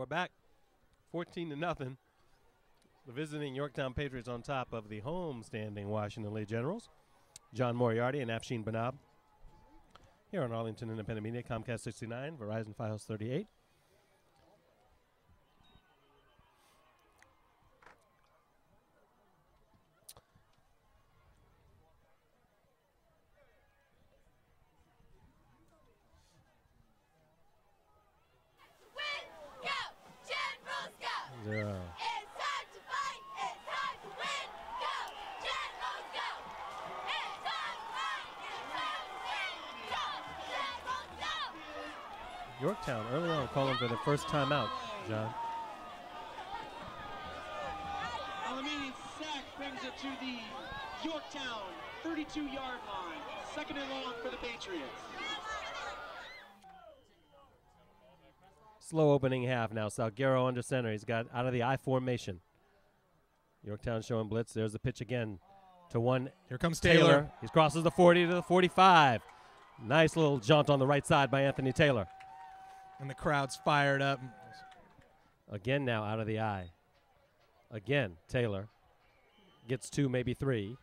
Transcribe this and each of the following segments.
we're back 14-0. The visiting Yorktown Patriots on top of the home standing Washington Lee Generals. John Moriarty and Afshin Banab here on Arlington Independent Media, Comcast 69, Verizon Fios 38. Yorktown early on calling for the first timeout, John. An immediate sack brings it to the Yorktown 32-yard line. Second and long for the Patriots. Slow opening half now. Salguero under center. He's got out of the I formation. Yorktown showing blitz. There's the pitch again to one. Here comes Taylor. He crosses the 40 to the 45. Nice little jaunt on the right side by Anthony Taylor. And the crowd's fired up. Again now out of the I. Again, Taylor gets two, maybe three.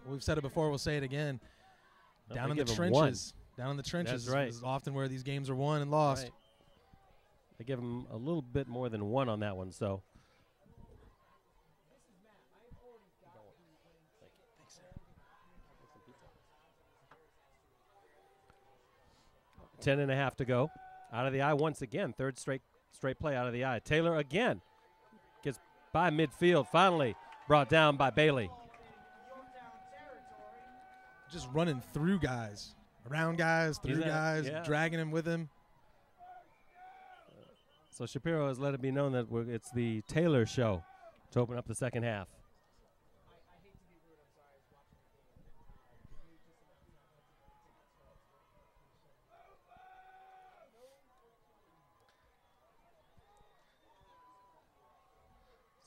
We've said it before. We'll say it again. Down in the trenches. Down in the trenches is often where these games are won and lost. Right. They give him a little bit more than one on that one, so. 10.5 to go. Out of the I once again. Third straight play out of the I. Taylor again gets by midfield. Finally brought down by Bailey. Just running through guys. Around guys, through guys, dragging him with him. So Shapiro has let it be known that it's the Taylor show to open up the second half.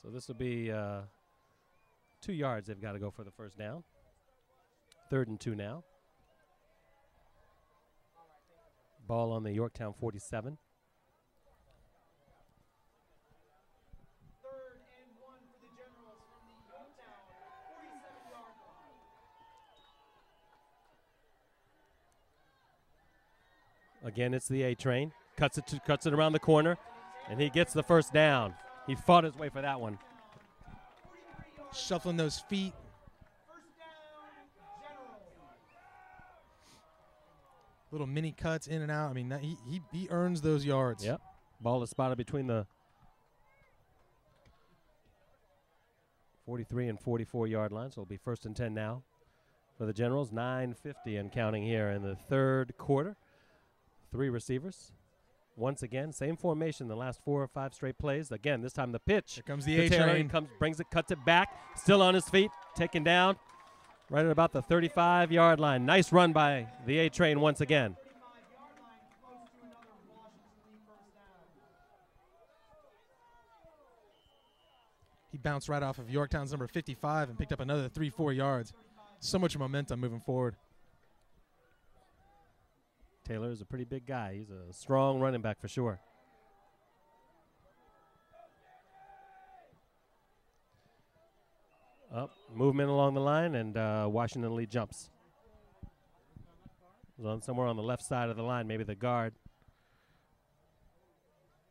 So this will be 2 yards they've got to go for the first down. 3rd and 2 now. Ball on the Yorktown 47. 3rd and 1 for the Generals from the Yorktown 47-yard line. Again, it's the A train. Cuts it around the corner, and he gets the first down. He fought his way for that one. Shuffling those feet. First down, Generals. Little mini cuts in and out. I mean, he earns those yards. Yep. Ball is spotted between the 43 and 44-yard line, so it'll be 1st and 10 now for the Generals. 9:50 and counting here in the 3rd quarter. 3 receivers. Once again, same formation the last 4 or 5 straight plays. Again, this time the pitch. Here comes the A train. Brings it, cuts it back. Still on his feet, taken down right at about the 35-yard line. Nice run by the A train once again. He bounced right off of Yorktown's number 55 and picked up another 3-4 yards. So much momentum moving forward. Taylor is a pretty big guy. He's a strong running back for sure. Up, movement along the line, and Washington Lee jumps. It was on somewhere on the left side of the line, maybe the guard.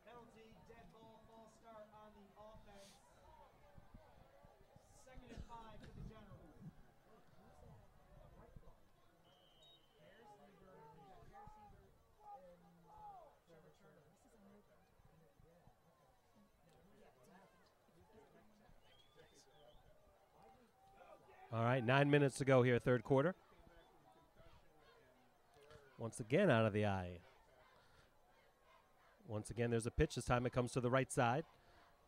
Penalty, dead ball, false start on the offense. 2nd and 5 for the Generals. All right, 9 minutes to go here, 3rd quarter. Once again out of the I. Once again, there's a pitch. This time it comes to the right side.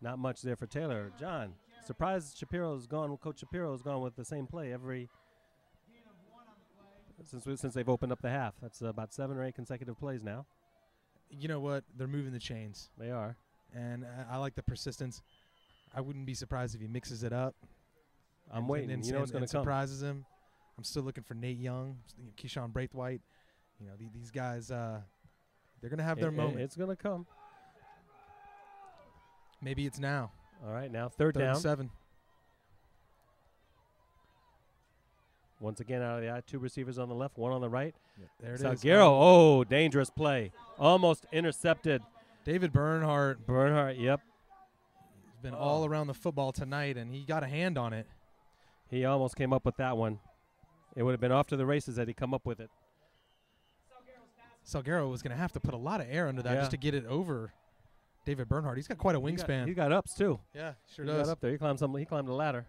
Not much there for Taylor. John, surprised Shapiro's gone. Coach Shapiro's gone with the same play every since they've opened up the half. That's about 7 or 8 consecutive plays now. You know what? They're moving the chains. They are. And I like the persistence. I wouldn't be surprised if he mixes it up. I'm waiting. You know what's going to come. Surprises him. I'm still looking for Nate Young, Keyshawn Braithwaite. You know, these guys, they're going to have their moment. It's going to come. Maybe it's now. All right, now third down. 7. Once again, out of the eye, 2 receivers on the left, 1 on the right. Yeah, there it is. Salguero, oh, dangerous play. Almost intercepted. David Bernhardt. Yep. He's been all around the football tonight, and he got a hand on it. He almost came up with that one. It would have been off to the races had he come up with it. Salguero was going to have to put a lot of air under that just to get it over David Bernhardt. He's got quite a wingspan. He got ups, too. Yeah, sure he does. Got up there. He climbed the ladder.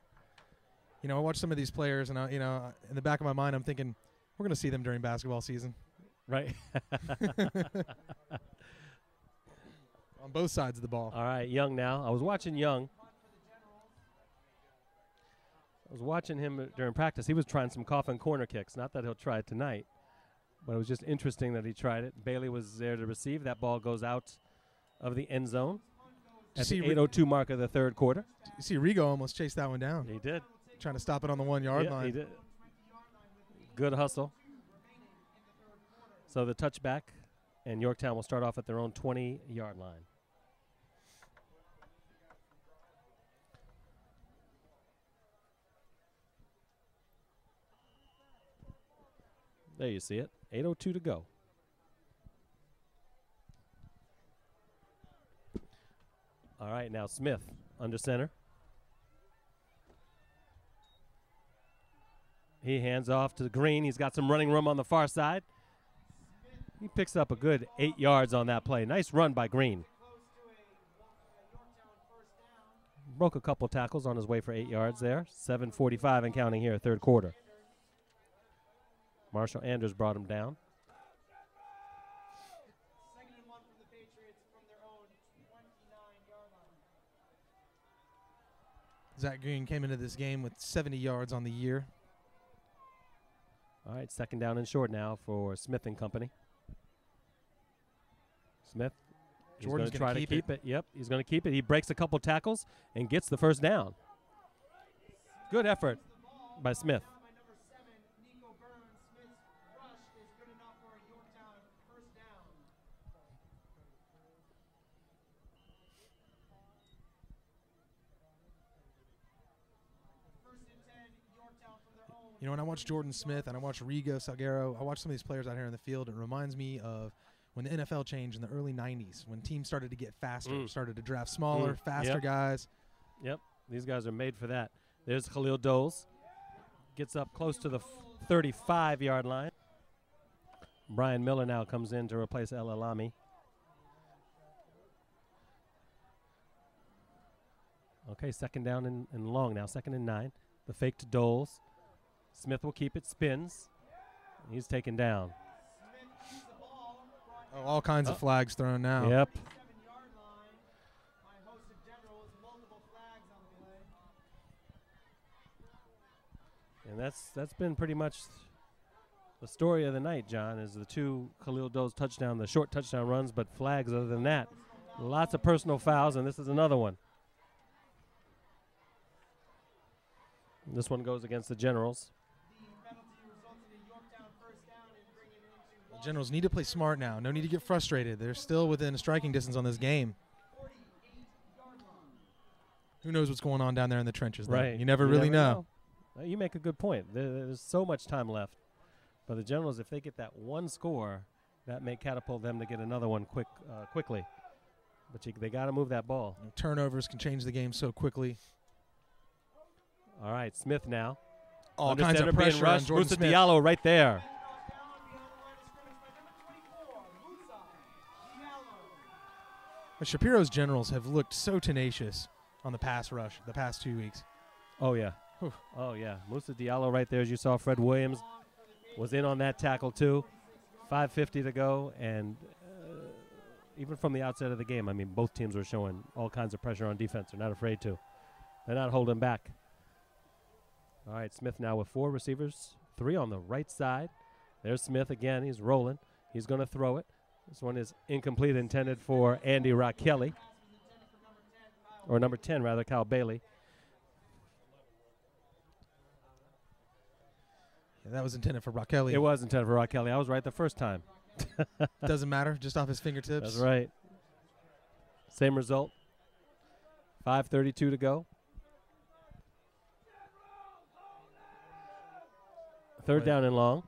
You know, I watch some of these players, and you know, in the back of my mind, I'm thinking, we're going to see them during basketball season. Right. On both sides of the ball. All right, Young now. I was watching Young. I was watching him during practice. He was trying some coffin corner kicks. Not that he'll try it tonight, but it was just interesting that he tried it. Bailey was there to receive. That ball goes out of the end zone at the 8:02 mark of the third quarter. You see Rigo almost chased that one down. He did. Trying to stop it on the 1 yard line. He did. Good hustle. So the touchback, and Yorktown will start off at their own 20-yard line. There you see it. 8:02 to go. All right, now Smith under center. He hands off to Green. He's got some running room on the far side. He picks up a good 8 yards on that play. Nice run by Green. Broke a couple tackles on his way for 8 yards there. 7:45 and counting here, third quarter. Marshall Anders brought him down. Second and 1 from the Patriots from their own 29-yard line. Zach Green came into this game with 70 yards on the year. All right, second down and short now for Smith and company. Smith, he's going to try to keep it. Yep, he's going to keep it. He breaks a couple tackles and gets the first down. Good effort by Smith. You know, when I watch Jordan Smith and I watch Rigo, Salguero, I watch some of these players out here in the field, it reminds me of when the NFL changed in the early 90s, when teams started to get faster, started to draft smaller, faster guys. Yep, these guys are made for that. There's Khalil Doles. Gets up close to the 35-yard line. Brian Miller now comes in to replace El Alami. Okay, second down and long now, 2nd and 9. The fake to Doles. Smith will keep it, spins. He's taken down. Oh, all kinds of flags thrown now. Yep. And that's been pretty much the story of the night, John, is the 2 Khalil Doles touchdown, the short touchdown runs, but flags other than that. Lots of personal fouls, and this is another one. This one goes against the Generals. The Generals need to play smart now. No need to get frustrated. They're still within striking distance on this game. Who knows what's going on down there in the trenches? Right. You never really know. You make a good point. There's so much time left. But the Generals, if they get that one score, that may catapult them to get another one quickly. But they got to move that ball. Turnovers can change the game so quickly. All right, Smith now. All kinds of pressure on Jordan Musa Smith. Diallo right there. But Shapiro's Generals have looked so tenacious on the pass rush the past 2 weeks. Oh, yeah. Whew. Oh, yeah. Musa Diallo right there, as you saw. Fred Williams was in on that tackle, too. 5:50 to go, and even from the outset of the game, I mean, both teams were showing all kinds of pressure on defense. They're not afraid to. They're not holding back. All right, Smith now with 4 receivers, 3 on the right side. There's Smith again. He's rolling. He's going to throw it. This one is incomplete, intended for Andy Rakelli. Or number 10, rather, Kyle Bailey. Yeah, that was intended for Rock Kelly. It was intended for Rock Kelly. I was right the first time. Doesn't matter. Just off his fingertips. That's right. Same result. 5:32 to go. Third down and long.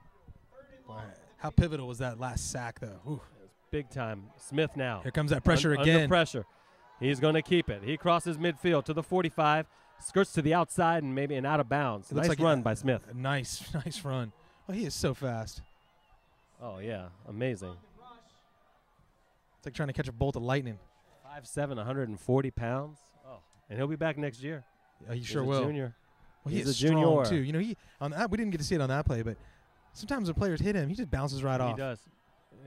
Boy, how pivotal was that last sack, though? Ooh. Big time. Smith now. Here comes that pressure Under again. pressure. He's going to keep it. He crosses midfield to the 45, skirts to the outside, and maybe an out of bounds. It looks Nice like run by Smith. A nice run. Oh, he is so fast. Oh, yeah. Amazing. It's like trying to catch a bolt of lightning. 5'7", 140 pounds. Oh, and he'll be back next year. He sure He's a will. Junior. Well, He's he is a junior strong too. You know, he on that we didn't get to see it on that play, but sometimes when players hit him, he just bounces right off. He does.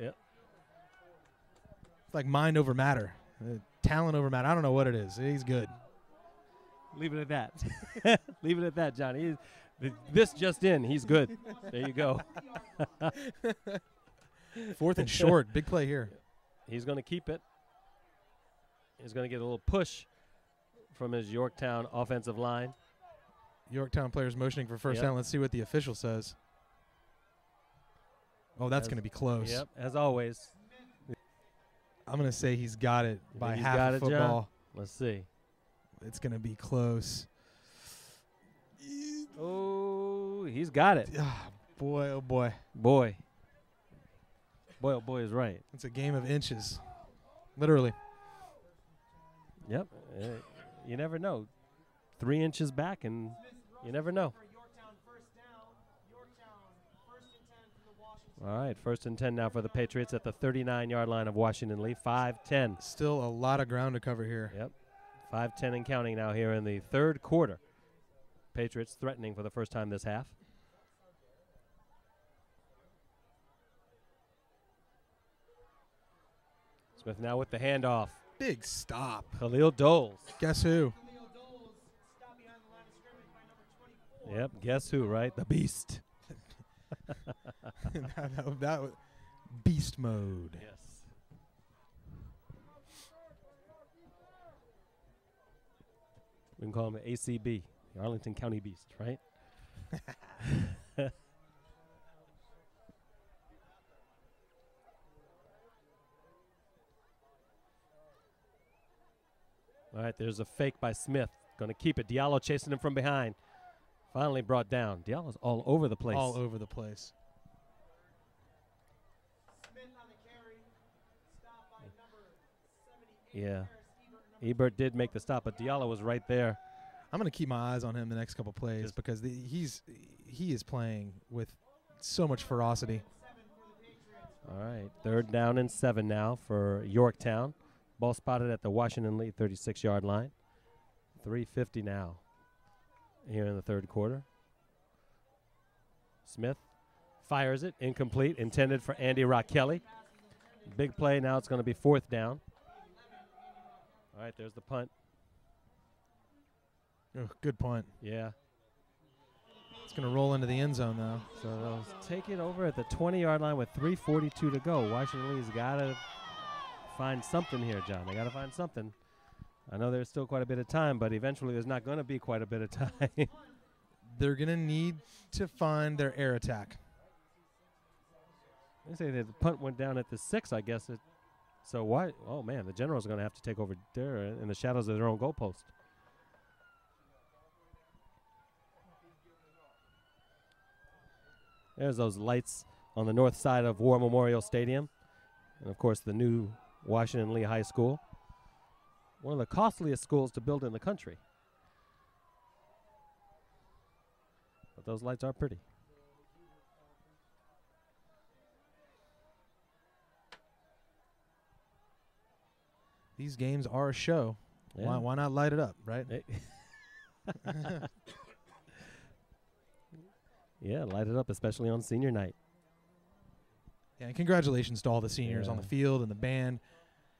Yep. It's like mind over matter, talent over matter. I don't know what it is. He's good. Leave it at that. Leave it at that, Johnny. This just in. He's good. There you go. 4th and short. Big play here. He's going to keep it. He's going to get a little push from his Yorktown offensive line. Yorktown players motioning for first down. Let's see what the official says. Oh, that's going to be close. Yep, as always. I'm going to say he's got it by He's half got a it, football. John? Let's see. It's going to be close. Oh, he's got it. Boy, oh boy. Boy. Boy, oh boy is right. It's a game of inches. Literally. Yep. You never know. 3 inches back, and you never know. All right, 1st and 10 now for the Patriots at the 39-yard line of Washington Lee. 5-10. Still a lot of ground to cover here. Yep. 5-10 and counting now here in the third quarter. Patriots threatening for the first time this half. Smith now with the handoff. Big stop. Khalil Doles. Guess who? Yep, guess who, right? The Beast. that was beast mode. Yes. We can call him the ACB, the Arlington County Beast, right? All right, there's a fake by Smith. Going to keep it. Diallo chasing him from behind. Finally brought down. Diallo's all over the place. All over the place. Yeah. Ebert did make the stop, but Diallo was right there. I'm going to keep my eyes on him the next couple plays because he is playing with so much ferocity. All right, 3rd down and 7 now for Yorktown. Ball spotted at the Washington Lee 36-yard line. 3:50 now here in the third quarter. Smith fires it, incomplete, intended for Andy Rock Kelly. Big play, now it's going to be 4th down. All right, there's the punt. Oh, good punt. Yeah. It's going to roll into the end zone, though. So they'll take it over at the 20-yard line with 3:42 to go. Washington Lee's got to find something here, John. They got to find something. I know there's still quite a bit of time, but eventually there's not going to be quite a bit of time. They're going to need to find their air attack. They say that the punt went down at the 6, I guess. So why? Oh, man, the Generals are going to have to take over there in the shadows of their own goalpost. There's those lights on the north side of War Memorial Stadium. And, of course, the new Washington Lee High School. One of the costliest schools to build in the country. But those lights are pretty. These games are a show. Yeah. Why not light it up, right? Yeah, light it up, especially on senior night. Yeah, and congratulations to all the seniors on the field and the band,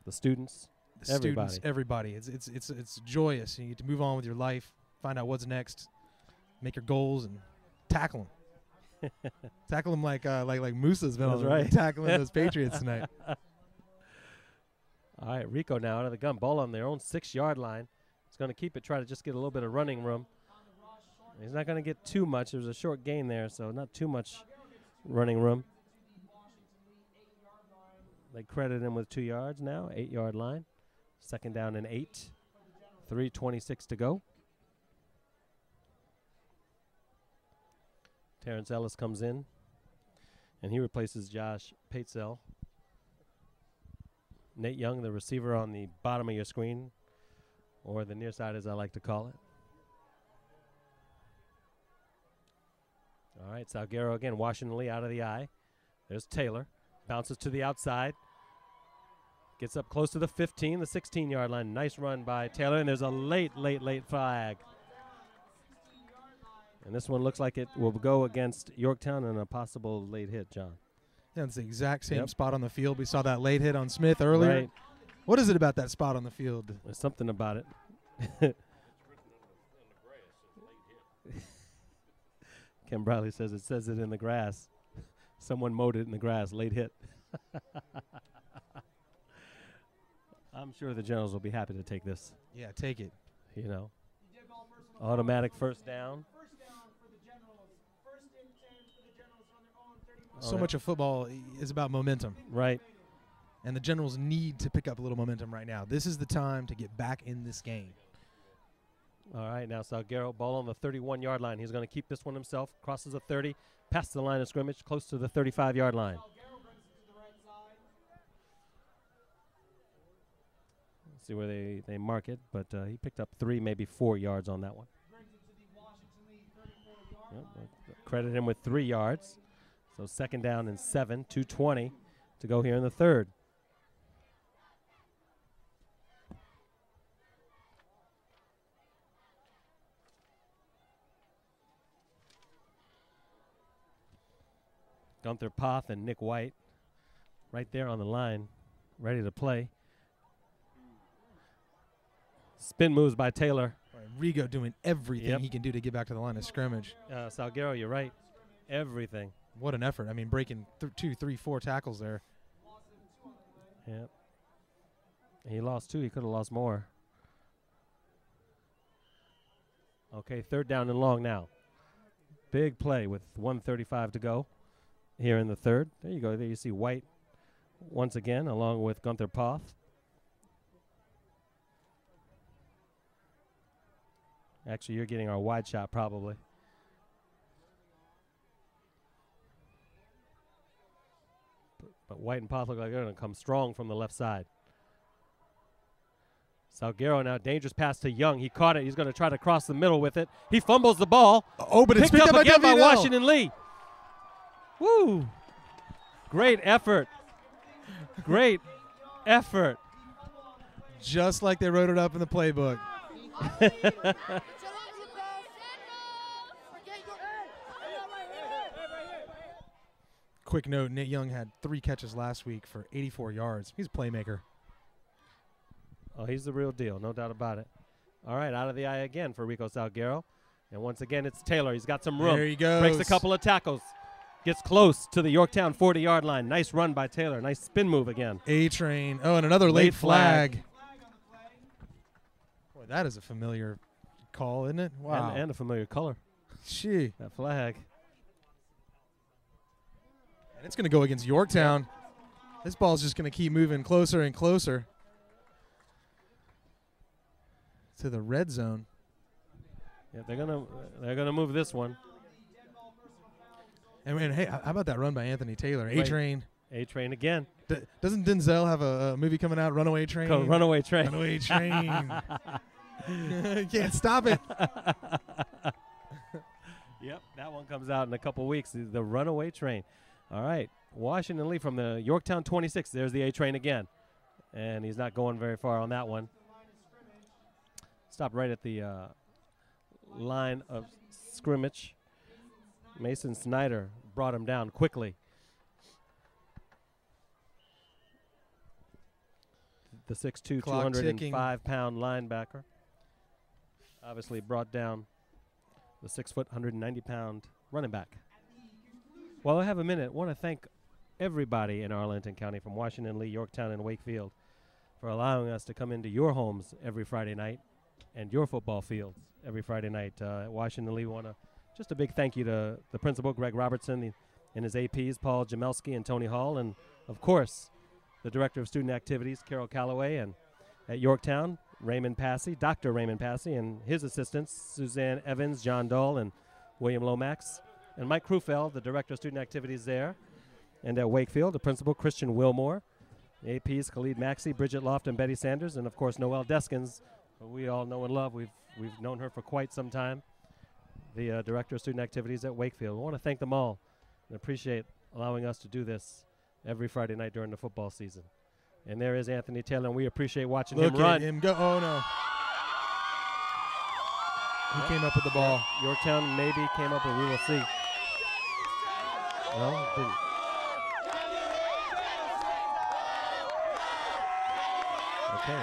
the students, everybody. It's joyous. You get to move on with your life, find out what's next, make your goals, and tackle them. Tackle them like Musa's been right. tackling those Patriots tonight. All right, Rico now out of the gun. Ball on their own 6-yard line. He's going to keep it, try to just get a little bit of running room. He's not going to get too much. There's a short gain there, so not too much running room. They credit him with 2 yards now, 8-yard line. Second down and 8. 3:26 to go. Terrence Ellis comes in, and he replaces Josh Patesell. Nate Young, the receiver on the bottom of your screen, or the near side as I like to call it. All right, Salguero again, Washington Lee out of the eye. There's Taylor, bounces to the outside. Gets up close to the 15, the 16-yard line. Nice run by Taylor, and there's a late flag. And this one looks like it will go against Yorktown and a possible late hit, John. Yeah, it's the exact same spot on the field. We saw that late hit on Smith earlier. Right. What is it about that spot on the field? There's something about it. Ken Briley says it says it in the grass. Someone mowed it in the grass. Late hit. I'm sure the Generals will be happy to take this. Yeah, take it. You know, automatic first down. So much of football is about momentum. Right. And the Generals need to pick up a little momentum right now. This is the time to get back in this game. All right, now Salguero, ball on the 31-yard line. He's going to keep this one himself. Crosses the 30, past the line of scrimmage, close to the 35-yard line. Let's see where they mark it, but he picked up 3, maybe 4 yards on that one. Yep, credit him with 3 yards. So second down and 7, 2:20 to go here in the third. Gunther Poth and Nick White right there on the line, ready to play. Spin moves by Taylor. Rigo doing everything he can do to get back to the line of scrimmage. Salguero, you're right. Everything. What an effort. I mean, breaking 2, 3, 4 tackles there. Yep. He lost 2. He could have lost more. Okay, third down and long now. Big play with 1:35 to go here in the third. There you go. There you see White once again along with Gunther Poth. Actually, you're getting our wide shot probably. But White and Poth look like they're going to come strong from the left side. Salguero now, dangerous pass to Young. He caught it. He's going to try to cross the middle with it. He fumbles the ball. Oh, but it's picked up again by WL. Washington Lee. Woo! Great effort. Great effort. Just like they wrote it up in the playbook. Quick note, Nate Young had 3 catches last week for 84 yards. He's a playmaker. Oh, he's the real deal, no doubt about it. All right, out of the eye again for Rico Salguero. And once again, it's Taylor. He's got some room. There he goes. Breaks a couple of tackles. Gets close to the Yorktown 40-yard line. Nice run by Taylor. Nice spin move again. A-Train. Oh, and another late flag. Boy, that is a familiar call, isn't it? Wow. And a familiar color. Gee. That flag. And it's going to go against Yorktown. This ball's just going to keep moving closer and closer to the red zone. Yeah, they're gonna move this one. And hey, how about that run by Anthony Taylor? A-Train. A-Train again. Doesn't Denzel have a movie coming out, Runaway Train? Runaway Train. Runaway Train. You can't stop it. Yep, that one comes out in a couple weeks. The Runaway Train. All right, Washington Lee from the Yorktown 26. There's the A-Train again. And he's not going very far on that one. Stopped right at the line of scrimmage. Mason Snyder brought him down quickly. The 6'2", 205-pound linebacker obviously brought down the 6 foot, 190-pound running back. While I have a minute, I want to thank everybody in Arlington County from Washington Lee, Yorktown, and Wakefield for allowing us to come into your homes every Friday night and your football fields every Friday night. At Washington Lee, just a big thank you to the principal, Greg Robertson, and his APs, Paul Jamelski and Tony Hall, and, of course, the Director of Student Activities, Carol Calloway, and at Yorktown, Raymond Passy, Dr. Raymond Passy, and his assistants, Suzanne Evans, John Dahl, and William Lomax, and Mike Krufeld, the Director of Student Activities there. And at Wakefield, the principal, Christian Wilmore, the APs, Khalid Maxey, Bridget Loft, and Betty Sanders, and, of course, Noelle Deskins, who we all know and love. We've known her for quite some time, the Director of Student Activities at Wakefield. We want to thank them all and appreciate allowing us to do this every Friday night during the football season. And there is Anthony Taylor, and we appreciate watching him run. Look at him go. Oh, no. He came up with the ball. Yorktown maybe came up, and we will see. No, didn't. Okay.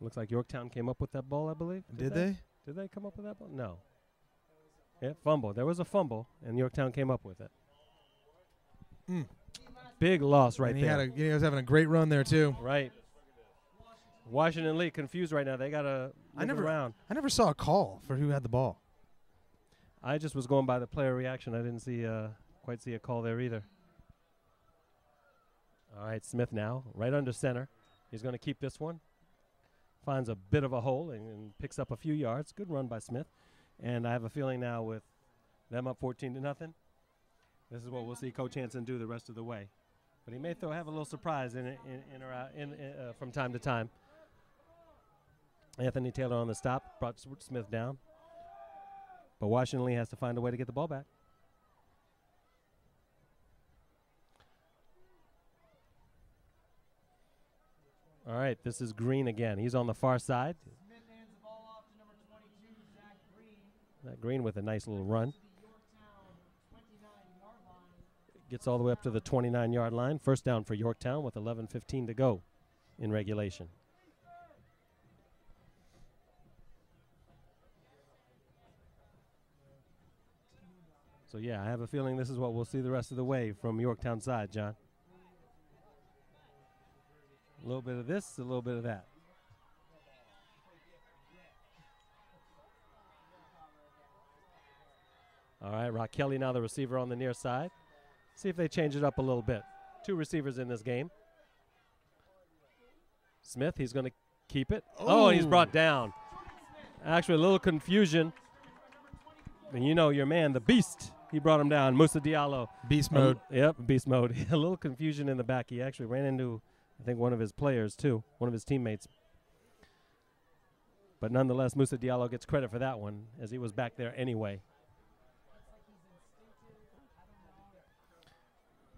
Looks like Yorktown came up with that ball, I believe. Did they? Did they come up with that ball? No. Yeah, fumble. There was a fumble, and Yorktown came up with it. Big loss right there. He was having a great run there, too. Right. Washington Lee confused right now. They got to move around. I never saw a call for who had the ball. I just was going by the player reaction. I didn't see quite see a call there either. All right, Smith now, right under center. He's going to keep this one. Finds a bit of a hole and picks up a few yards. Good run by Smith. And I have a feeling now with them up 14-0, this is what we'll see Coach Hansen do the rest of the way. But he may have a little surprise in or out from time to time. Anthony Taylor on the stop, brought Smith down. But Washington Lee has to find a way to get the ball back. All right, this is Green again. He's on the far side. Smith hands the ball off to number 22, Zach Green. That Green with a nice little run. Yorktown 29-yard line. Gets all the way up to the 29-yard line. First down for Yorktown with 11:15 to go in regulation. So, yeah, I have a feeling this is what we'll see the rest of the way from Yorktown side, John. A little bit of this, a little bit of that. All right, Rock Kelly now the receiver on the near side. See if they change it up a little bit. Two receivers in this game. Smith, he's going to keep it. Oh, and he's brought down. Actually, a little confusion. And you know your man, the Beast. He brought him down, Moussa Diallo. Beast mode. Yep, beast mode. A little confusion in the back. He actually ran into, I think, one of his players, too, one of his teammates. But nonetheless, Moussa Diallo gets credit for that one, as he was back there anyway.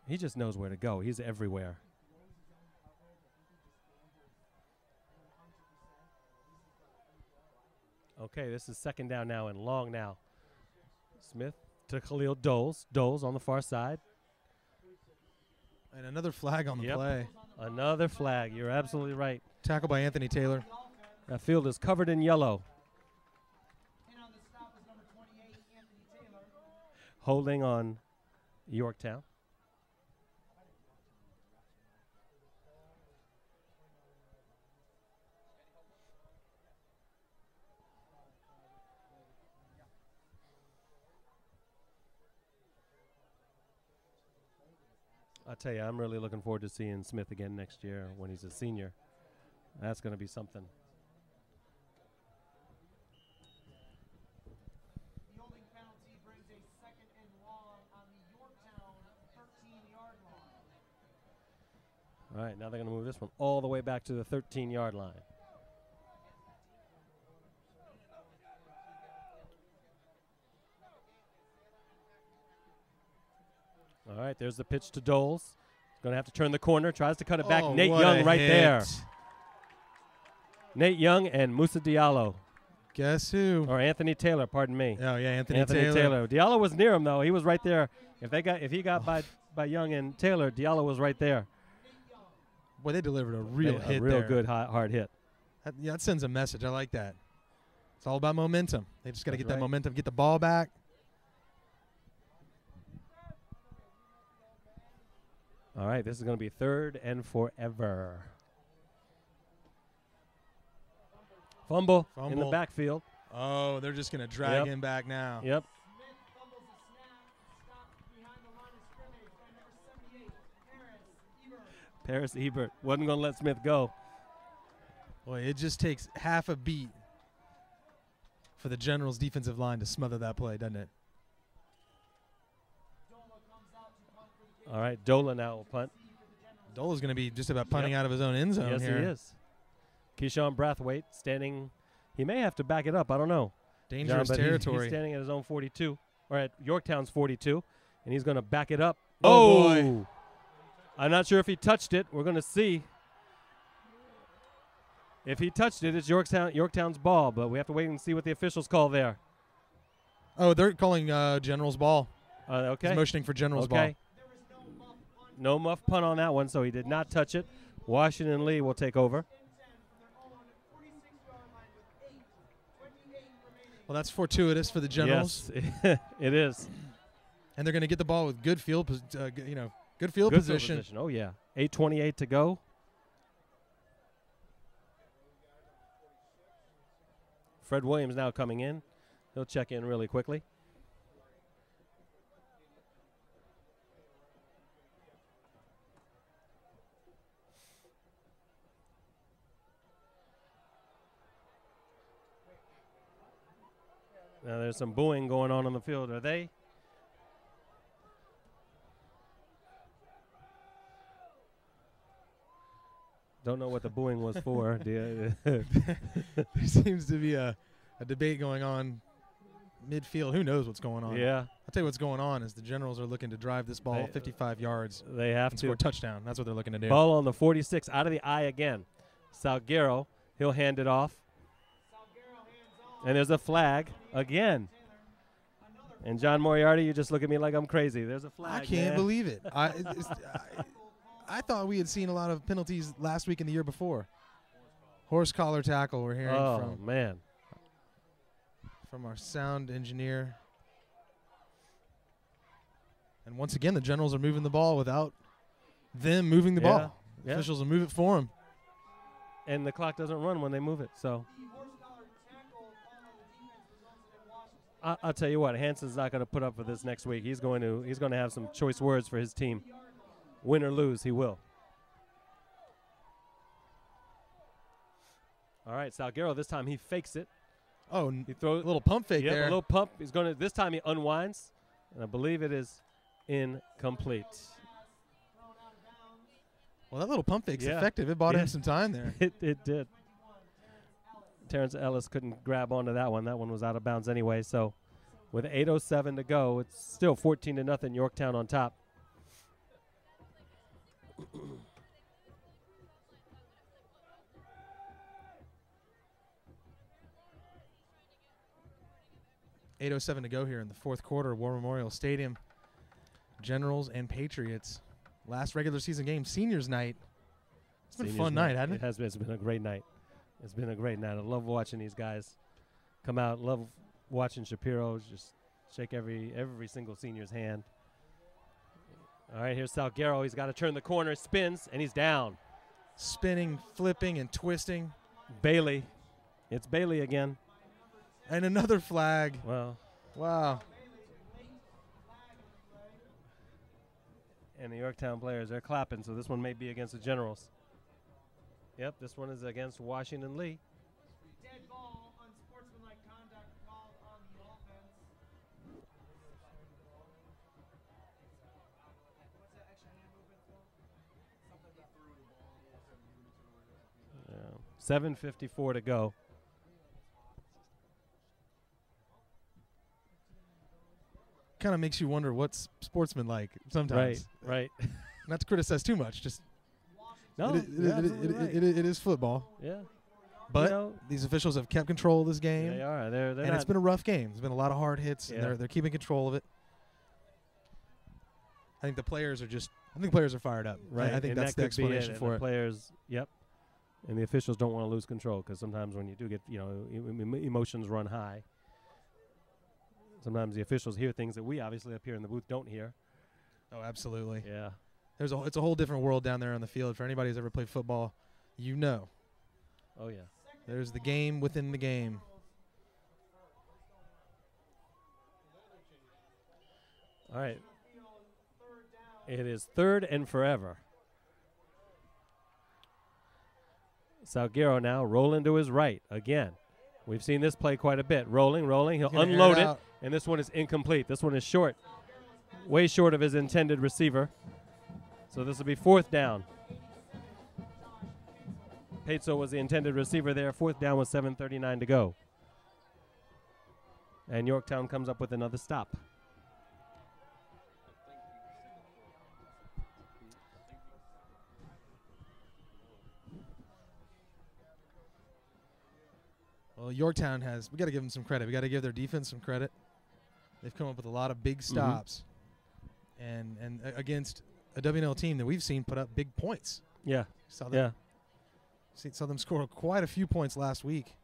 He just knows where to go. He's everywhere. Okay, this is second down now and long now. Smith to Khalil Doles. Doles on the far side. And another flag on the play. Another flag. You're absolutely right. Tackle by Anthony Taylor. That field is covered in yellow. And on the stop is number 28, Anthony Taylor. Holding on Yorktown. I tell you, I'm really looking forward to seeing Smith again next year when he's a senior. That's going to be something. The holding penalty brings a second and long on the Yorktown 13-yard line. All right, now they're going to move this one all the way back to the 13-yard line. All right, there's the pitch to Doles. Going to have to turn the corner, tries to cut it back. Nate Young right there. Nate Young and Moussa Diallo. Guess who? Or Anthony Taylor, pardon me. Oh, yeah, Anthony Taylor. Diallo was near him, though. He was right there. If he got by Young and Taylor, Diallo was right there. Boy, they delivered a real hit A real there. good, hard hit. That sends a message. I like that. It's all about momentum. They just got to get that right. momentum, get the ball back. All All right, this is going to be 3rd and forever. Fumble in the backfield. Oh, they're just going to drag him back now. Yep. Paris Ebert wasn't going to let Smith go. Boy, it just takes half a beat for the Generals' defensive line to smother that play, doesn't it? All right, Dola now will punt. Dola's going to be just about punting out of his own end zone here. Yes, he is. Keyshawn Brathwaite standing. He may have to back it up. I don't know. Dangerous territory. He's standing at his own 42, or at Yorktown's 42, and he's going to back it up. Oh, boy. I'm not sure if he touched it. We're going to see. If he touched it, it's Yorktown's ball, but we have to wait and see what the officials call there. Oh, they're calling General's ball. Okay. He's motioning for General's ball. No muff punt on that one, so he did not touch it. Washington Lee will take over. Well, that's fortuitous for the Generals. Yes, it is. And they're going to get the ball with good field, good field position. Oh yeah, 8:28 to go. Fred Williams now coming in. He'll check in really quickly. Now there's some booing going on the field. Are they? Don't know what the booing was for. There seems to be a debate going on midfield. Who knows what's going on? Yeah. I'll tell you what's going on is the Generals are looking to drive this ball 55 yards. They have and to. score a touchdown. That's what they're looking to do. Ball on the 46, out of the eye again. Salguero, he'll hand it off. And there's a flag again. And John Moriarty, you just look at me like I'm crazy. There's a flag. I can't believe it. I thought we had seen a lot of penalties last week and the year before. Horse collar tackle we're hearing from our sound engineer. And once again, the Generals are moving the ball without them moving the ball. Yeah. Officials will move it for them. And the clock doesn't run when they move it, so. I'll tell you what, Hanson's not going to put up for this next week. He's going to have some choice words for his team. Win or lose, he will. All right, Salguero, this time he fakes it. Oh, he throws a little pump fake there. A little pump. He's going to, this time he unwinds, and I believe it is incomplete. Well, that little pump fake's effective. It bought him some time there. It did. Terrence Ellis couldn't grab onto that one. That one was out of bounds anyway. So with 8:07 to go, it's still 14-0 Yorktown on top. .807 to go here in the fourth quarter, War Memorial Stadium. Generals and Patriots. Last regular season game, seniors night. It's been a fun night, hasn't it? It has been. It's been a great night. It's been a great night. I love watching these guys come out. Love watching Shapiro just shake every single senior's hand. All right, here's Salguero. He's got to turn the corner, spins, and he's down. Spinning, flipping, and twisting. Bailey. It's Bailey again. And another flag. Well. Wow. And the Yorktown players, they're clapping, so this one may be against the Generals. Yep, this one is against Washington Lee. Dead ball, unsportsmanlike conduct called on the offense. What's that extra hand movement for? 7:54 to go. Kind of makes you wonder what's sportsmanlike sometimes. Right. Not to criticize too much, just no, it is football. Yeah. But these officials have kept control of this game. They are. They're and it's been a rough game. There's been a lot of hard hits, and they're keeping control of it. I think the players are fired up. Right. I think that's the explanation for it. The players, yep. And the officials don't want to lose control because sometimes when you do get, emotions run high. Sometimes the officials hear things that we obviously up here in the booth don't hear. Oh, absolutely. Yeah. it's a whole different world down there on the field. For anybody who's ever played football, you know. Oh, yeah. There's the game within the game. All right. It is 3rd and forever. Salguero now rolling to his right again. We've seen this play quite a bit. Rolling. He'll unload it, and this one is incomplete. This one is short, way short of his intended receiver. So this will be 4th down. Peitzo was the intended receiver there. 4th down with 7:39 to go. And Yorktown comes up with another stop. Well, Yorktown we got to give them some credit. We got to give their defense some credit. They've come up with a lot of big stops, and against a WNL team that we've seen put up big points. Yeah, saw them score quite a few points last week.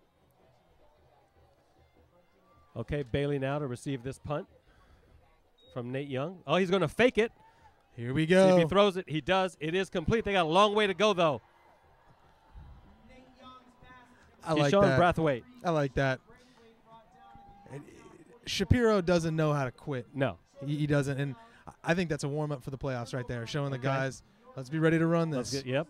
Okay, Bailey now to receive this punt from Nate Young. Oh, he's going to fake it. Here we go. See if he throws it. He does. It is complete. They got a long way to go, though. I like Keyshawn that. Brathwaite. I like that. Shapiro doesn't know how to quit. No. He doesn't. And I think that's a warm-up for the playoffs right there, showing the guys, let's be ready to run this. Yep.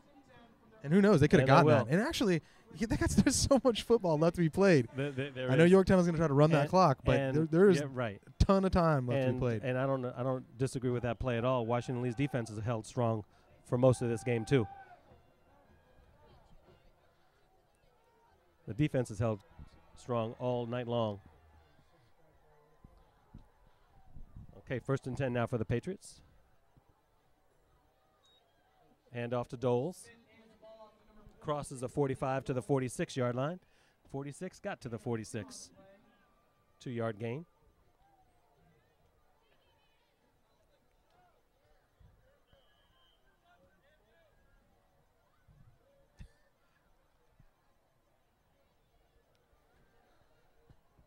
And who knows? They could have And gotten that. And actually, there's so much football left to be played. There I know is. Yorktown is going to try to run that clock, but there is right. a ton of time left to be played. And I don't disagree with that play at all. Washington Lee's defense has held strong for most of this game, too. The defense has held strong all night long. Okay, 1st and 10 now for the Patriots. Hand off to Doles. Crosses the 45 to the 46-yard line. 46 got to the 46. 2-yard gain.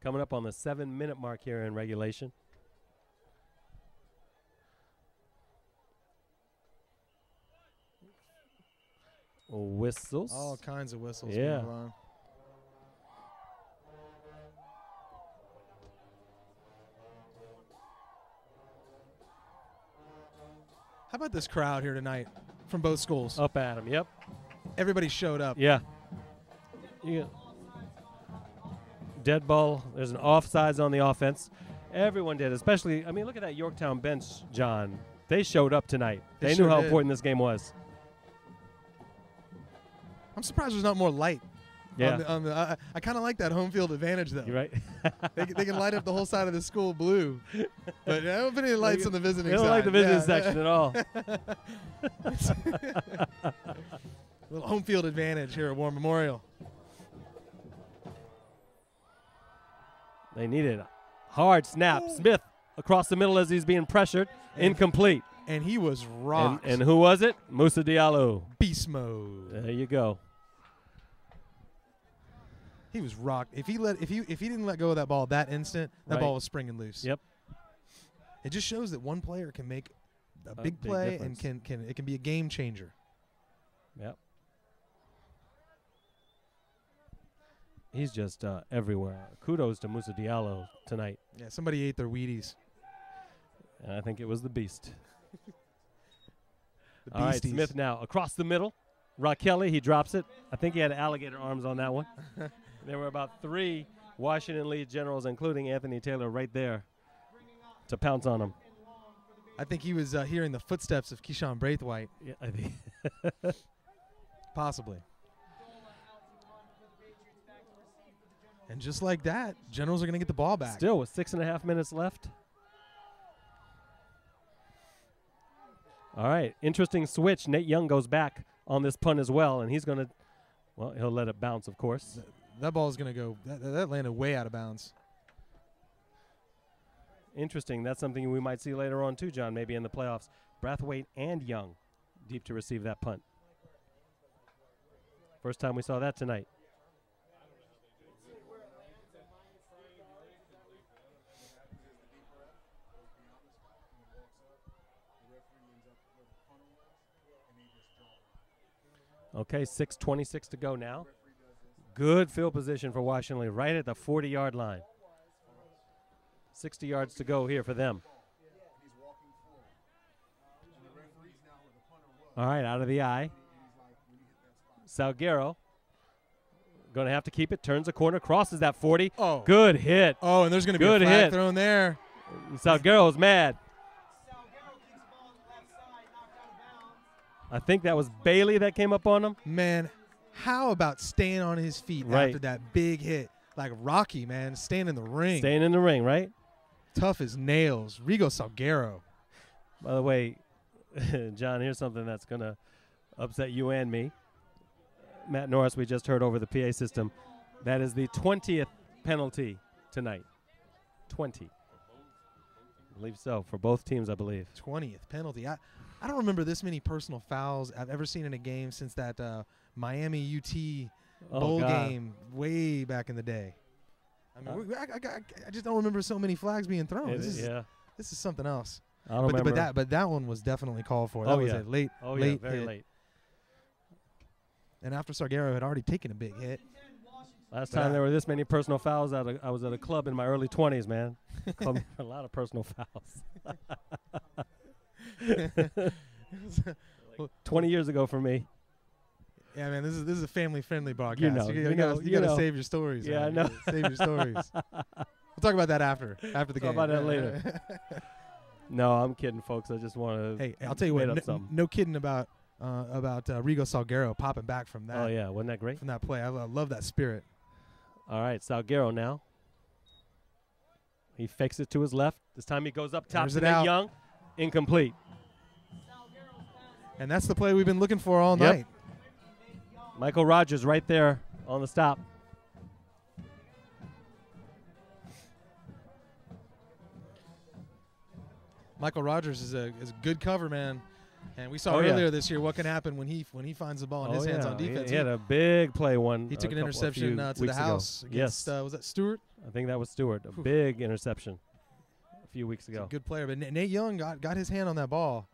Coming up on the 7-minute mark here in regulation. Whistles. All kinds of whistles. Yeah. Going on. How about this crowd here tonight from both schools? Up at him, yep. Everybody showed up. Yeah. Dead ball. There's an offsides on the offense. Everyone did, especially, look at that Yorktown bench, John. They showed up tonight. They knew how important this game was. I'm surprised there's not more light. Yeah. I kind of like that home field advantage, though. You're right. they can light up the whole side of the school blue. But I don't put any lights on the visiting side. They don't like the visiting section at all. Little home field advantage here at War Memorial. They needed a hard snap. Ooh. Smith across the middle as he's being pressured. Incomplete. And he was rocked. And who was it? Moussa Diallo. Beast mode. There you go. He was rocked. If he didn't let go of that ball that instant, that ball was springing loose. Yep. It just shows that one player can make a big play and it can be a game changer. Yep. He's just everywhere. Kudos to Moussa Diallo tonight. Yeah, somebody ate their Wheaties. And I think it was the Beast. The All right, Beasties. Smith now across the middle. Raquelli, he drops it. I think he had alligator arms on that one. There were about 3 Washington Lee generals, including Anthony Taylor, right there to pounce on him. I think he was hearing the footsteps of Keyshawn Braithwaite. Yeah, I think. Possibly. And just like that, Generals are going to get the ball back. Still with 6.5 minutes left. All right, interesting switch. Nate Young goes back on this punt as well, and he's going to, well, he'll let it bounce, of course. That ball is going to go, that landed way out of bounds. Interesting. That's something we might see later on too, John, maybe in the playoffs. Brathwaite and Young deep to receive that punt. First time we saw that tonight. Okay, 6:26 to go now. Good field position for Washington Lee, right at the 40-yard line. 60 yards to go here for them. All right, out of the eye. Salguero going to have to keep it. Turns the corner, crosses that 40. Oh. Good hit. Oh, and there's going to be a flag thrown there. Salguero's mad. I think that was Bailey that came up on him. Man, how about staying on his feet after that big hit? Like Rocky, man, staying in the ring. Staying in the ring, right? Tough as nails. Rigo Salguero. By the way, John, here's something that's going to upset you and me. Matt Norris, we just heard over the PA system. That is the 20th penalty tonight. 20. I believe so, for both teams, I believe. 20th penalty. I don't remember this many personal fouls I've ever seen in a game since that Miami UT bowl game way back in the day. I mean, I just don't remember so many flags being thrown. This is something else. I don't remember. But that one was definitely called for. That was a late very hit. late. And after Salguero had already taken a big hit. Last time there were this many personal fouls, I was at a club in my early 20s, man. A lot of personal fouls. 20 years ago for me. Yeah, man, this is a family-friendly broadcast. You gotta save your stories. Yeah, man. I know. Save your stories. We'll talk about that after the game. Talk about that later. No, I'm kidding, folks. I just want to. Hey, I'll tell you what. No kidding about Rigo Salguero popping back from that. Oh yeah, wasn't that great? From that play, I love that spirit. All right, Salguero now. He fakes it to his left. This time he goes up top to Nate Young. Incomplete. And that's the play we've been looking for all night. Michael Rogers right there on the stop. Michael Rogers is a good cover man, and we saw earlier this year what can happen when he finds the ball in his hands on defense. He had a big play one. He took an interception to the house against was that Stewart? I think that was Stewart. A big interception a few weeks ago. Good player, but Nate Young got his hand on that ball.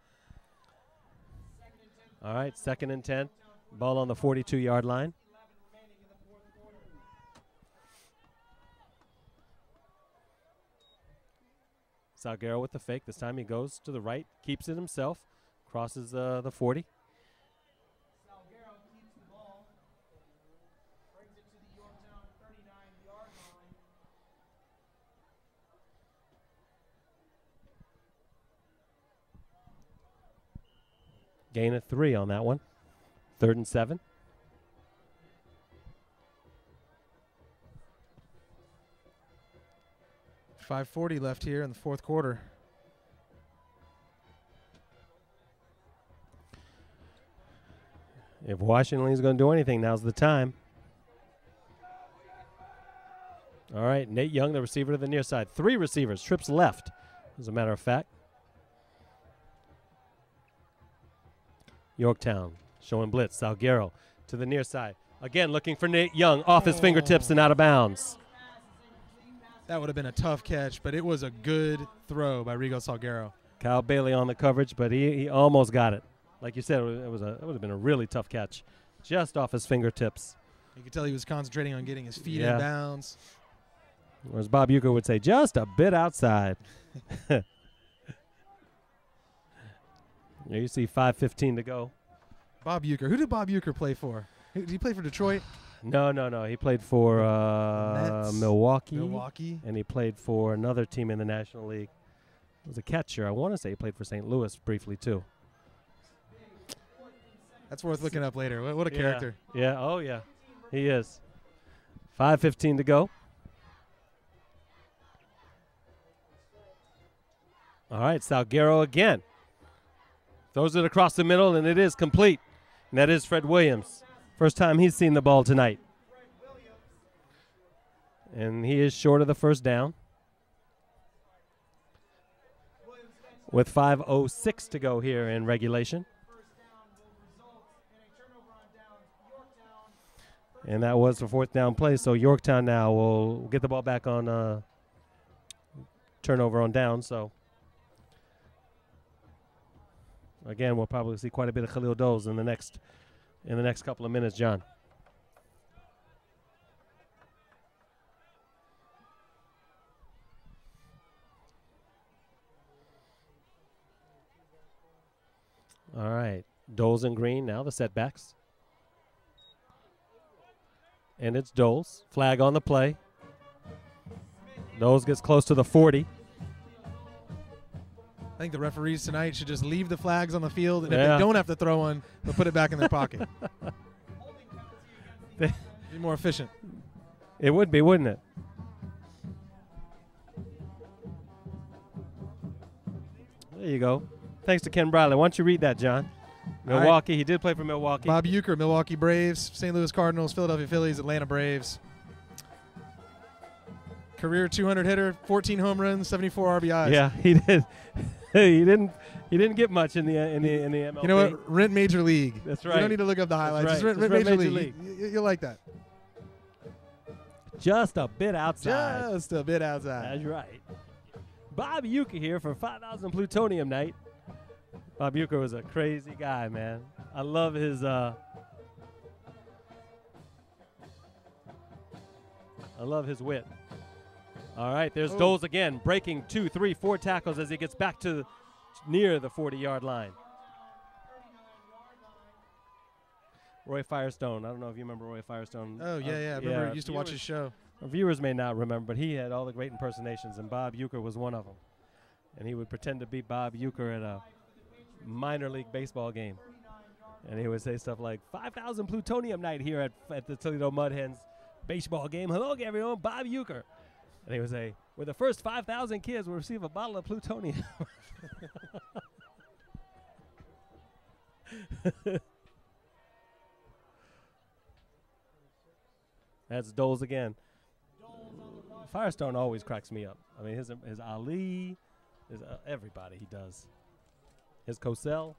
All right, 2nd and 10. Ball on the 42-yard line. Salguero with the fake. This time he goes to the right, keeps it himself, crosses the 40. Salguero keeps the ball, brings it to the Yorktown 39-yard line. Gain of 3 on that one. 3rd and 7. .540 left here in the fourth quarter. If Washington is going to do anything, now's the time. All right, Nate Young, the receiver to the near side. 3 receivers, trips left, as a matter of fact. Yorktown showing blitz. Salguero to the near side. Again, looking for Nate Young off his fingertips and out of bounds. That would have been a tough catch, but it was a good throw by Rigo Salguero. Kyle Bailey on the coverage, but he almost got it. Like you said, it would have been a really tough catch, just off his fingertips. You could tell he was concentrating on getting his feet in bounds. Or as Bob Uecker would say, just a bit outside. There you see 5:15 to go. Bob Uecker. Who did Bob Uecker play for? Did he play for Detroit? No. He played for Milwaukee. And he played for another team in the National League. He was a catcher. I want to say he played for St. Louis briefly, too. That's worth looking up later. What a character. Yeah. Oh, yeah. He is. 5:15 to go. All right, Salguero again. Throws it across the middle, and it is complete. And that is Fred Williams. First time he's seen the ball tonight. And he is short of the first down. With 5:06 to go here in regulation. And that was the 4th down play. So Yorktown now will get the ball back on turnover on down. So Again, we'll probably see quite a bit of Khalil Doles in the next couple of minutes, John. All right, Doles in green now, the setbacks. And it's Doles. Flag on the play. Doles gets close to the 40. I think the referees tonight should just leave the flags on the field, and if Yeah. they don't have to throw one, they'll put it back in their pocket. Be more efficient. It would be, wouldn't it? There you go. Thanks to Ken Briley. Why don't you read that, John? Milwaukee. He did play for Milwaukee. Bob Uecker, Milwaukee Braves, St. Louis Cardinals, Philadelphia Phillies, Atlanta Braves. Career 200 hitter, 14 home runs, 74 RBIs. Yeah, he did. he didn't get much in the MLB. You know what? Rent Major League. That's right. You don't need to look up the highlights. That's Just right. rent Major League. You'll like that. Just a bit outside. Just a bit outside. That's right. Bob Uecker here for 5,000 Plutonium Night. Bob Uecker was a crazy guy, man. I love his wit. All right, there's Doles again, breaking 2, 3, 4 tackles as he gets back to near the 40-yard line. Roy Firestone. I don't know if you remember Roy Firestone. Oh, yeah. I remember I used to watch his show. Viewers may not remember, but he had all the great impersonations, and Bob Uecker was one of them. And he would pretend to be Bob Uecker at a minor league baseball game. And he would say stuff like, 5,000 Plutonium Night here at the Toledo Mud Hens baseball game. Hello, everyone, Bob Uecker. And he would say, where the first 5,000 kids will receive a bottle of plutonium. That's Doles again. Firestone always cracks me up. I mean, his Ali, his everybody he does. His Cosell.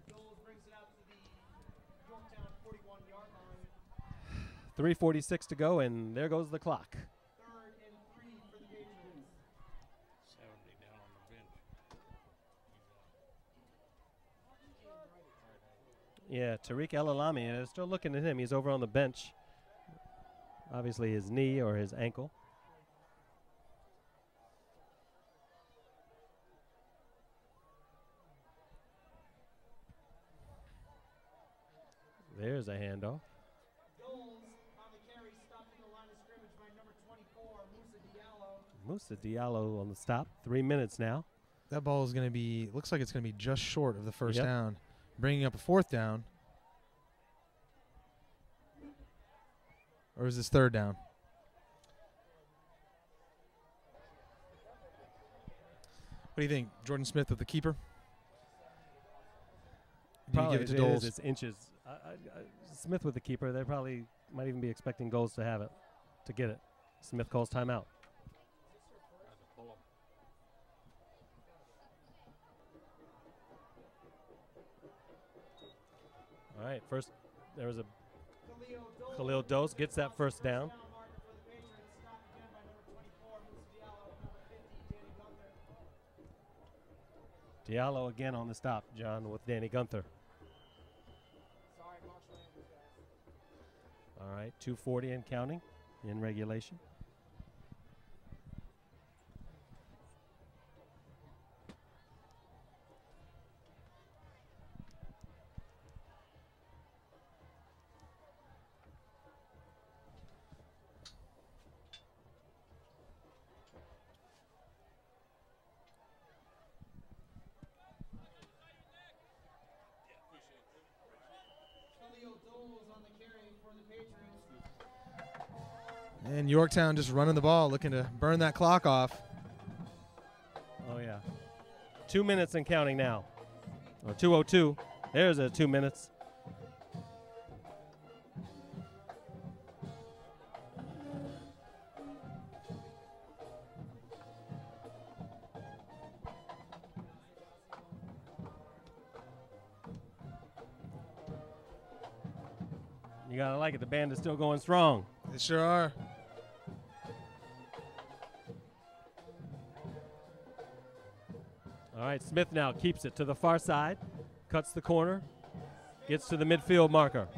Doles brings it out to the Yorktown 41-yard line. 3:46 to go, and there goes the clock. 3rd and 3 for the Patriots. 70 down on the bench. Yeah, Tariq El-Alami, still looking at him. He's over on the bench. Obviously his knee or his ankle. There's a handoff. Doles on the carry, stopped in the line of scrimmage by number 24, Musa Diallo. Musa Diallo on the stop. 3 minutes now. That ball is going to be, looks like it's going to be just short of the first Yep. down. Bringing up a 4th down. Or is this 3rd down? What do you think? Jordan Smith with the keeper? Do you give it to Doles? It's inches. Smith with the keeper. They probably might even be expecting Doles to have it, to get it. Smith calls timeout. All right, first there was a Khalil Doles gets that first down. Diallo again on the stop, John, with Danny Gunther. All right, 2:40 and counting in regulation. And Yorktown just running the ball, looking to burn that clock off. Oh, yeah. 2 minutes and counting now. Or 2:02. There's a 2 minutes. You gotta like it. The band is still going strong. They sure are. All right, Smith now keeps it to the far side, cuts the corner, gets to the midfield marker.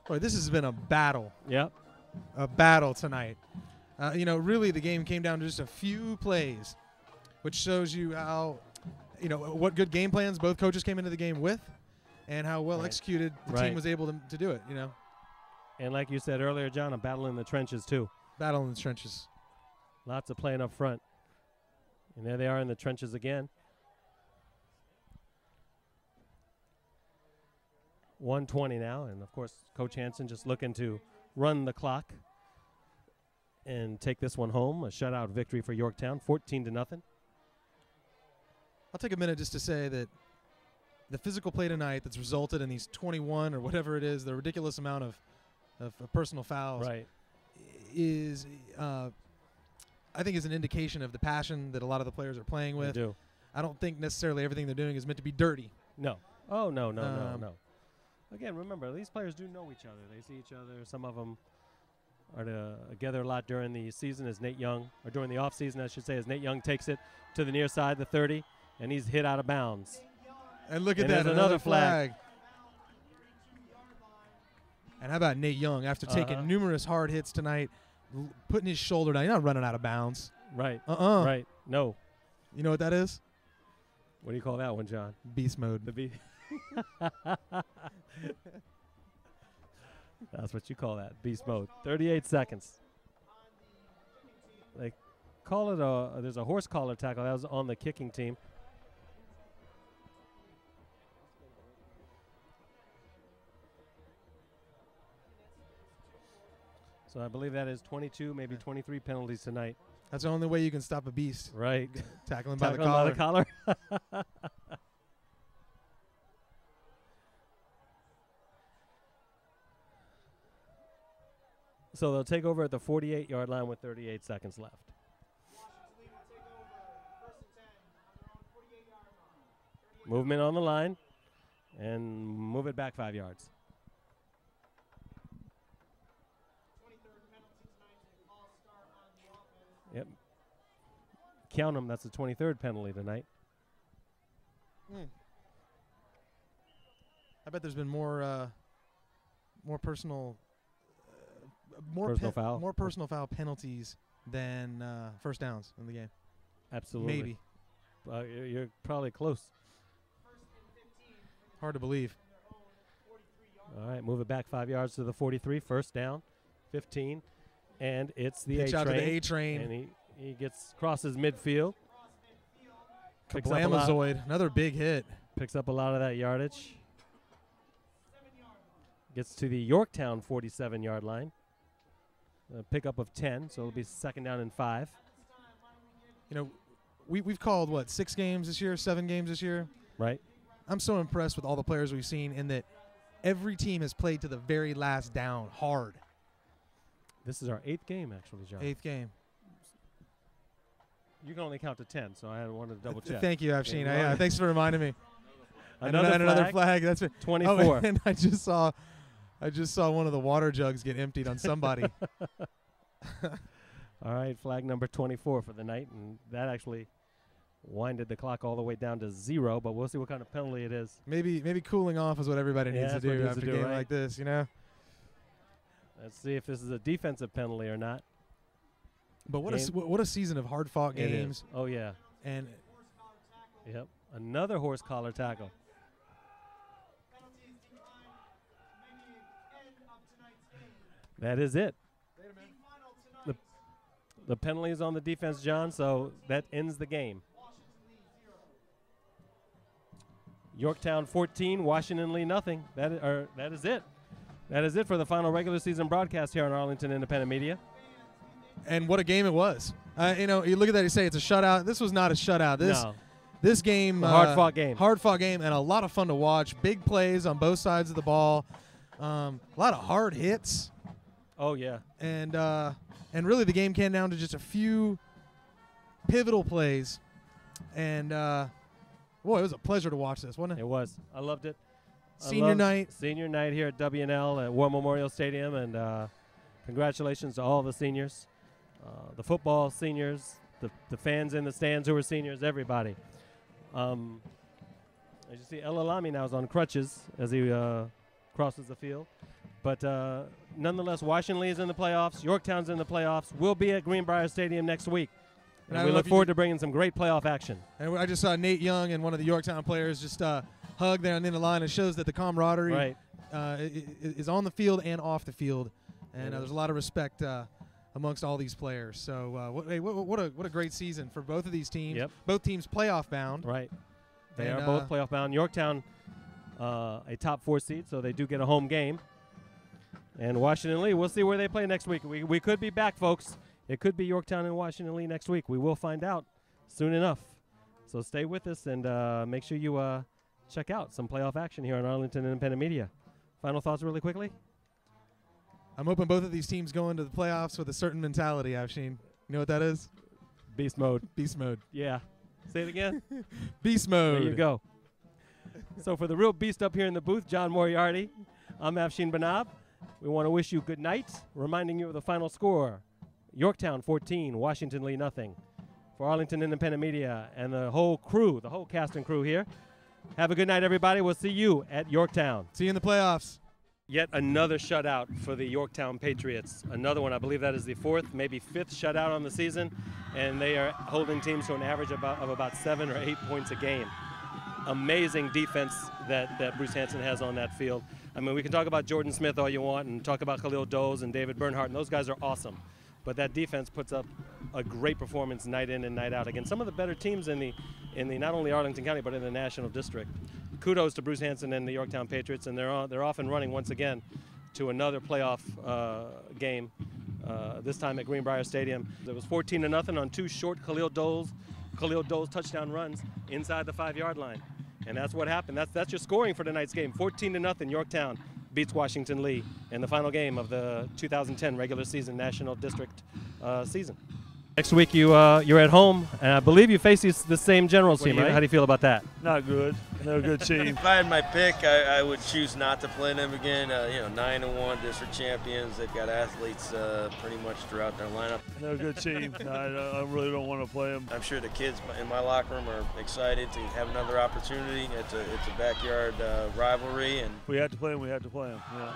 Boy, this has been a battle. Yep. A battle tonight. You know, really the game came down to just a few plays, which shows you how, you know, what good game plans both coaches came into the game with and how well executed the team was able to do it, you know. And like you said earlier, John, a battle in the trenches too. Battle in the trenches. Lots of playing up front. And there they are in the trenches again. 1:20 now, and of course, Coach Hansen just looking to run the clock and take this one home. A shutout victory for Yorktown, 14-0. I'll take a minute just to say that the physical play tonight that's resulted in these 21 or whatever it is, the ridiculous amount of personal fouls, is I think is an indication of the passion that a lot of the players are playing with. They do. I don't think necessarily everything they're doing is meant to be dirty. No. Oh, no. Again, remember, these players do know each other. They see each other. Some of them are together a lot during the season as Nate Young, or during the off season, I should say, as Nate Young takes it to the near side, the 30, and he's hit out of bounds. And look at that, another flag. And how about Nate Young, after taking numerous hard hits tonight, putting his shoulder down. He's not running out of bounds. Right. Right. No. You know what that is? What do you call that one, John? Beast mode. The beast. That's what you call that, beast mode. 38 seconds. They call it there's a horse collar tackle. That was on the kicking team. So I believe that is 22, maybe 23 penalties tonight. That's the only way you can stop a beast. Right. Tackling by the collar. So they'll take over at the 48-yard line with 38 seconds left. Movement on the line and move it back 5 yards. Yep. Count them. That's the 23rd penalty tonight. I bet there's been more personal foul penalties than first downs in the game. Absolutely. Maybe. You're probably close. Hard to believe. All right, move it back 5 yards to the 43. First down, 15. And it's the Pitch out to the A-train. And he crosses midfield. Kablamazoid, another big hit. Picks up a lot of that yardage. Gets to the Yorktown 47-yard line. A pickup of 10, so it'll be second down and 5. You know, we've called, 6 games this year, 7 games this year? Right. I'm so impressed with all the players we've seen in that every team has played to the very last down hard. This is our 8th game, actually, John. 8th game. You can only count to 10, so I wanted to double check. Thank you, Afshin. Yeah, thanks for reminding me. Another flag. That's it. 24. Oh, and I just saw one of the water jugs get emptied on somebody. All right, flag number 24 for the night, and that actually winded the clock all the way down to 0, but we'll see what kind of penalty it is. Maybe cooling off is what everybody needs to do after a game like this, you know? Let's see if this is a defensive penalty or not. But what a season of hard-fought games. Oh, yeah. And yep, another horse collar tackle. That is it. The penalty is on the defense, John, so that ends the game. Yorktown 14, Washington Lee nothing. That is it. That is it for the final regular season broadcast here on Arlington Independent Media. And what a game it was. You look at that, you say it's a shutout. This was not a shutout. This game, hard-fought game. Hard-fought game and a lot of fun to watch. Big plays on both sides of the ball. A lot of hard hits. Oh, yeah. And really the game came down to just a few pivotal plays. And Boy, it was a pleasure to watch this, wasn't it? It was. I loved it. Senior night. Senior night here at W&L at War Memorial Stadium, and congratulations to all the seniors, the football seniors, the fans in the stands who were seniors, everybody. As you see, El Alami now is on crutches as he crosses the field. But nonetheless, Washington Lee is in the playoffs. Yorktown's in the playoffs. We'll be at Greenbrier Stadium next week. And we look forward to bringing some great playoff action. And I just saw Nate Young and one of the Yorktown players just hug there on the end of the line. It shows that the camaraderie is on the field and off the field. And there's a lot of respect amongst all these players. So what a great season for both of these teams. Yep. Both teams playoff bound. Right. They are both playoff bound. Yorktown, a top 4 seed, so they do get a home game. And Washington Lee, we'll see where they play next week. We could be back, folks. It could be Yorktown and Washington Lee next week. We will find out soon enough. So stay with us and make sure you check out some playoff action here on Arlington Independent Media. Final thoughts really quickly? I'm hoping both of these teams go into the playoffs with a certain mentality, Afshin. You know what that is? Beast mode. Beast mode. Yeah. Say it again. Beast mode. There you go. So for the real beast up here in the booth, John Moriarty, I'm Afshin Banab. We want to wish you good night, reminding you of the final score. Yorktown 14, Washington Lee nothing. For Arlington Independent Media and the whole crew, the whole cast and crew here, have a good night, everybody. We'll see you at Yorktown. See you in the playoffs. Yet another shutout for the Yorktown Patriots. Another one, I believe that is the 4th, maybe 5th shutout on the season, and they are holding teams to an average of about 7 or 8 points a game. Amazing defense that Bruce Hansen has on that field. I mean, we can talk about Jordan Smith all you want and talk about Khalil Doze and David Bernhardt, and those guys are awesome. But that defense puts up a great performance night in and night out against some of the better teams in the not only Arlington County but in the National District. Kudos to Bruce Hansen and the Yorktown Patriots, and they're off and running once again to another playoff game. This time at Greenbrier Stadium. It was 14-0 on 2 short Khalil Doze touchdown runs inside the 5-yard line, and that's what happened. That's your scoring for tonight's game. 14-0 Yorktown beats Washington Lee in the final game of the 2010 regular season National District season. Next week you're at home, and I believe you face the same Generals team, right? How do you feel about that? Not good. They're a good team. If I had my pick, I would choose not to play them again. 9-1 district champions. They've got athletes pretty much throughout their lineup. They're a good team. I really don't want to play them. I'm sure the kids in my locker room are excited to have another opportunity. It's a backyard rivalry, and we had to play them. We had to play them. Yeah.